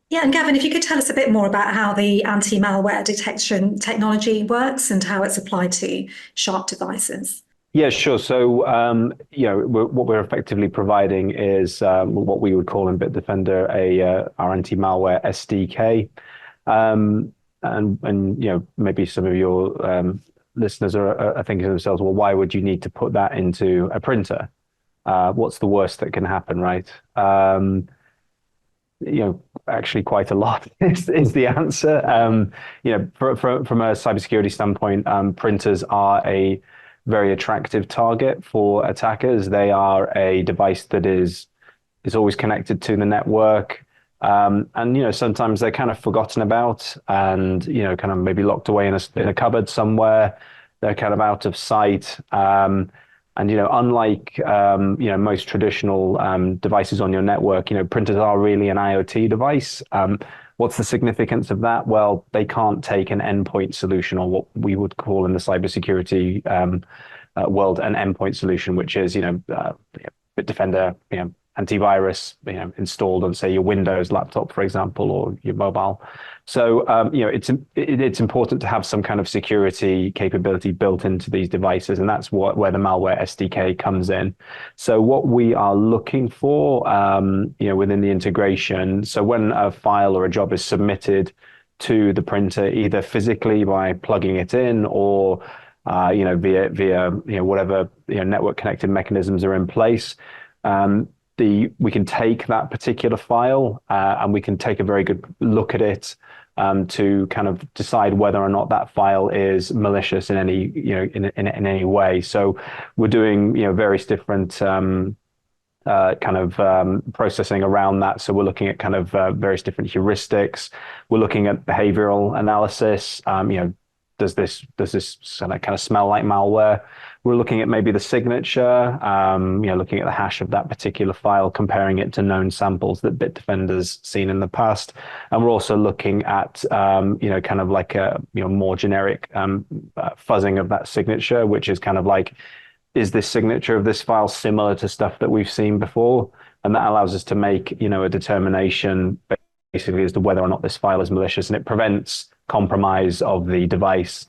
Yeah, and Gavin, if you could tell us a bit more about how the anti-malware detection technology works and how it's applied to sharp devices. Yeah, sure. So, what we're effectively providing is what we would call in Bitdefender our anti-malware SDK. And maybe some of your listeners are thinking to themselves, well, why would you need to put that into a printer? What's the worst that can happen, right? Actually quite a lot is the answer. From a cybersecurity standpoint, printers are a very attractive target for attackers. They are a device that is always connected to the network. And sometimes they're kind of forgotten about and kind of maybe locked away in a cupboard somewhere. They're kind of out of sight. And unlike most traditional devices on your network, printers are really an IoT device. What's the significance of that? Well, they can't take an endpoint solution, or what we would call in the cybersecurity world an endpoint solution, which is Bitdefender, antivirus, installed on, say, your Windows laptop, for example, or your mobile. So, it's important to have some kind of security capability built into these devices, and that's where the malware SDK comes in. So, what we are looking for, within the integration, so when a file or a job is submitted to the printer, either physically by plugging it in or via whatever network connected mechanisms are in place. We can take that particular file and we can take a very good look at it to kind of decide whether or not that file is malicious in any in any way. So we're doing various different processing around that. So we're looking at kind of various different heuristics. We're looking at behavioral analysis. Does this kind of smell like malware? We're looking at maybe the signature, looking at the hash of that particular file, comparing it to known samples that Bitdefender's seen in the past. And we're also looking at, kind of like a more generic fuzzing of that signature, which is kind of like, is this signature of this file similar to stuff that we've seen before? And that allows us to make, a determination basically as to whether or not this file is malicious, and it prevents compromise of the device.